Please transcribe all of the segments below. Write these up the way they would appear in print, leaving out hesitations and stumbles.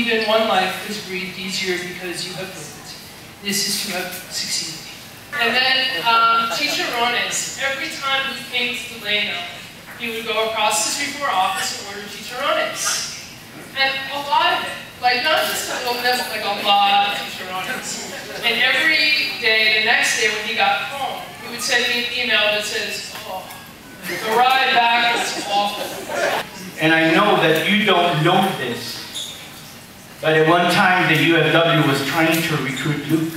believe in one life has breathed easier because you have lived. This is to have succeeded. And then Teacher Rones, every time we came to Delano, he would go across the street from our office and order Teacher Rones. And a lot of it, like not just a little bit, like a lot of Teacher Rones. And every day, the next day when he got home, he would send me an email that says, oh, the ride back was awful. And I know that you don't know this, but at one time the UFW was trying to recruit Luke.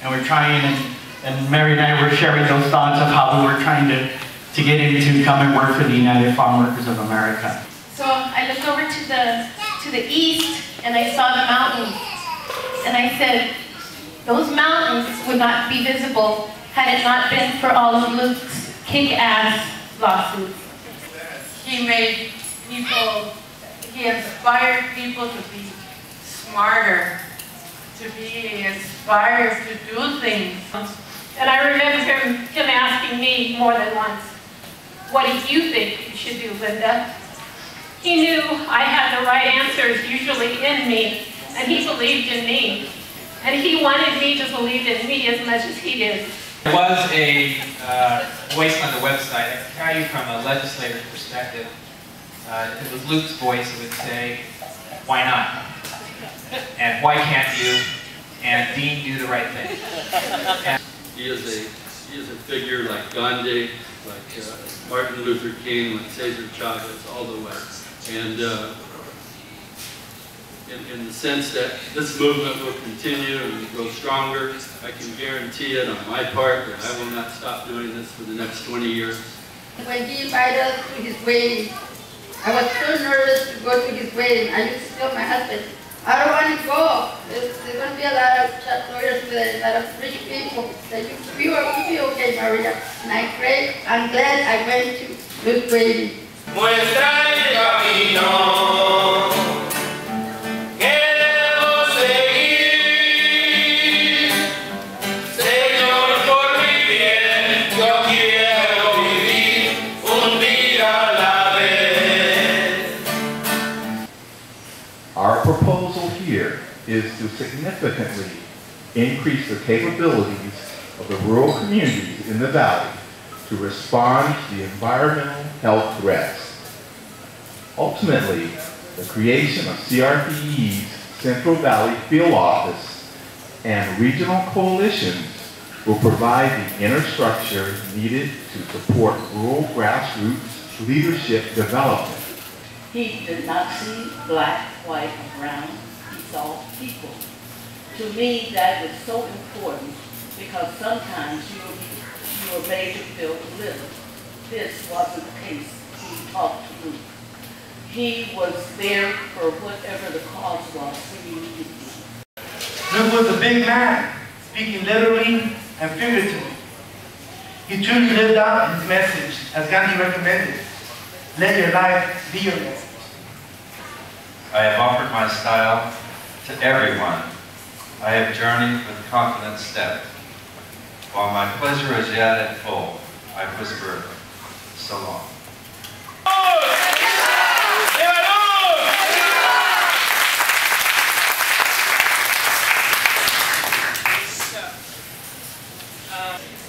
And we're trying, and Mary and I were sharing those thoughts of how we were trying to get him to come and work for the United Farm Workers of America. So I looked over to the east and I saw the mountains. And I said, those mountains would not be visible had it not been for all of Luke's kick-ass lawsuits. He made people, he inspired people to be smarter, to be inspired to do things. And I remember him asking me more than once, what do you think you should do, Linda? He knew I had the right answers usually in me, and he believed in me. And he wanted me to believe in me as much as he did. There was a voice on the website. I can tell you from a legislator's perspective, if it was Luke's voice, it would say, why not? And why can't you? And Dean, do the right thing. He is a figure like Gandhi, like Martin Luther King, like Cesar Chavez, all the way. And in the sense that this movement will continue and grow stronger, I can guarantee it on my part that I will not stop doing this for the next 20 years. When he invited us to his wedding, I was so nervous to go to his wedding. I used to tell my husband, I don't want to go. There's going to be a lot of chat lawyers with a lot of rich people. That you will be okay, Maria. And I'm glad I went to Luke's wedding. Muestra el camino que debo seguir, Señor, por mi bien, yo quiero vivir un día a la vez. Our proposal here is to significantly increase the capabilities of the rural communities in the valley to respond to the environmental health threats. Ultimately, the creation of CRPE's Central Valley Field Office and regional coalitions will provide the infrastructure needed to support rural grassroots leadership development. He did not see black, white, and brown. He saw people. To me, that is so important because sometimes you are made to feel little. This wasn't the case. He talked to Luke. He was there for whatever the cause was when you needed him. Luke was a big man, speaking literally and figuratively. He truly lived out his message, as Gandhi recommended. Let your life be your message. I have offered my style to everyone. I have journeyed with confident step. While my pleasure is yet at full, I whisper, so long.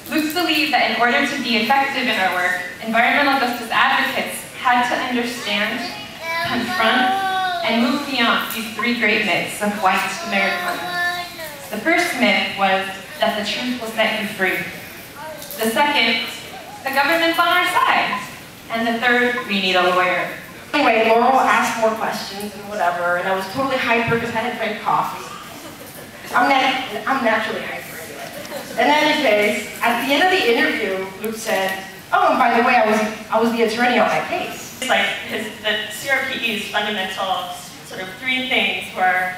Luke believed that in order to be effective in our work, environmental justice advocates had to understand, confront, and move beyond these three great myths of white Americana. The first myth was that the truth will set you free. The second, the government's on our side. And the third, we need a lawyer. Anyway, Laurel asked more questions and whatever, and I was totally hyper because I had drank coffee. I'm naturally hyper anyway. In any case, at the end of the interview, Luke said, oh, and by the way, I was the attorney on my case. It's like the CRPE's fundamental sort of three things were,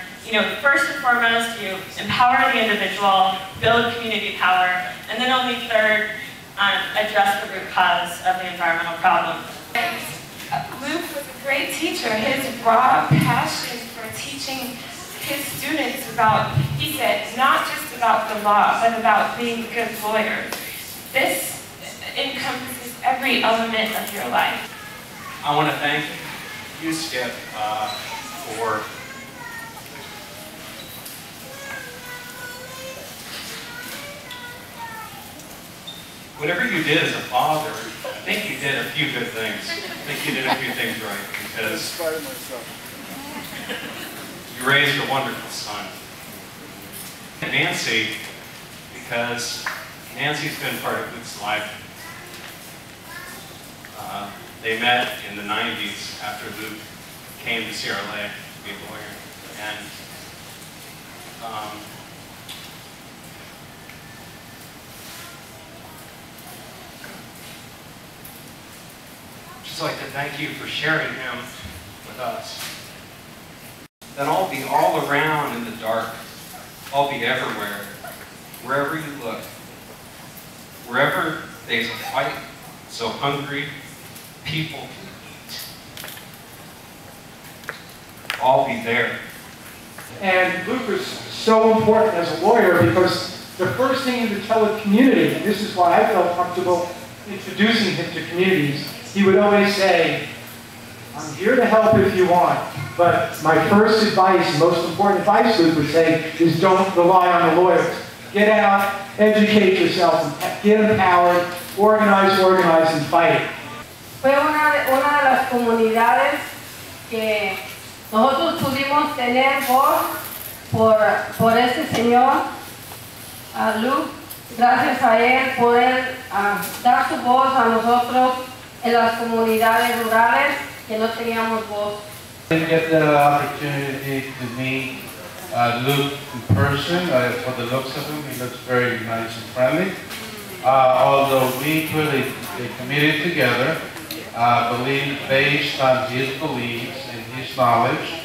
first and foremost, you empower the individual, build community power, and then only third, address the root cause of the environmental problem. Luke was a great teacher. His raw passion for teaching his students about, he said, not just about the law, but about being a good lawyer. This encompasses every element of your life. I want to thank you, Skip, for whatever you did as a father. I think you did a few good things. I think you did a few things right because you raised a wonderful son. And Nancy, because Nancy's been part of Luke's life. They met in the 90s after Luke came to CRLA to be a lawyer. And just like to thank you for sharing him with us. Then I'll be all around in the dark. I'll be everywhere, wherever you look. Wherever there's a fight so hungry, people I'll be there. And Luke was so important as a lawyer because the first thing he would tell the community, and this is why I felt comfortable introducing him to communities, he would always say, I'm here to help if you want, but my first advice, most important advice Luke would say, is don't rely on the lawyers. Get out, educate yourself, get empowered, organize, and fight. Fue una de las comunidades que nosotros pudimos tener voz por este señor, Luke, gracias a él poder dar su voz a nosotros en las comunidades rurales que no teníamos voz. I didn't get the opportunity to meet Luke in person. For the looks of him, he looks very nice and friendly. Although we put a committee together, based on his beliefs and his knowledge,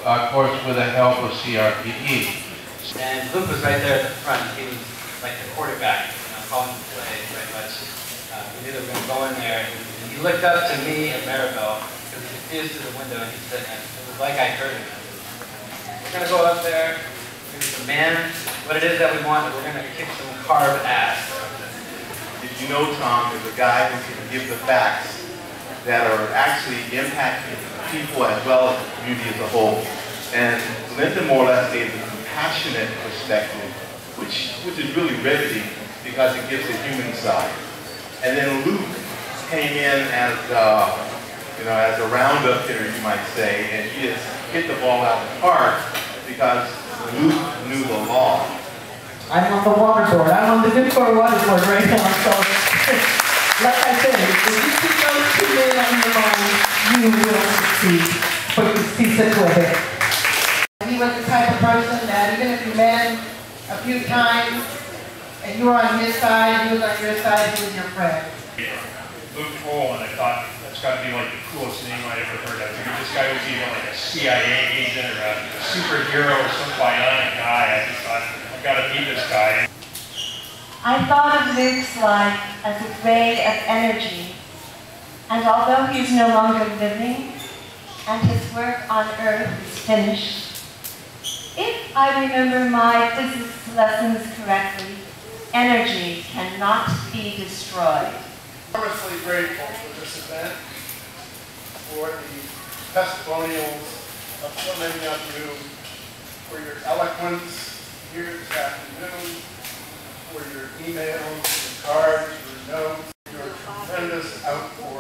of course with the help of CRPE. And Luke was right there at the front. He was like the quarterback, calling the play very much. We knew they were going to go in there. And he looked up to me and Maribel because he could see us through the window, and he said, it was like I heard him. We're going to go up there, we're going to demand what it is that we want, and we're going to kick some carved ass. Did you know Tom is a guy who can give the facts that are actually impacting people as well as the community as a whole. And Linda more or less gave a compassionate perspective, which is really riveting because it gives the human side. And then Luke came in as as a roundup hitter, you might say, and he just hit the ball out of the park because Luke knew the law. I'm on the water board. I'm on the Newport water board right now, so like I said, if you keep those two men on your mind, you will succeed. But you see such with it. He was the type of person that even if you met him a few times and you were on his side, he was on your side, he was your friend. Luke Cole, and I thought that's got to be like the coolest name I ever heard of. I figured this guy was either like a CIA agent or a superhero or some bionic guy. I just thought, I've got to meet this guy. I thought of Luke's life as a ray of energy, and although he is no longer living, and his work on Earth is finished, if I remember my physics lessons correctly, energy cannot be destroyed. I'm enormously grateful for this event, for the testimonials of so many of you, for your eloquence here this afternoon, for your emails, your cards, your notes, your tremendous outpour.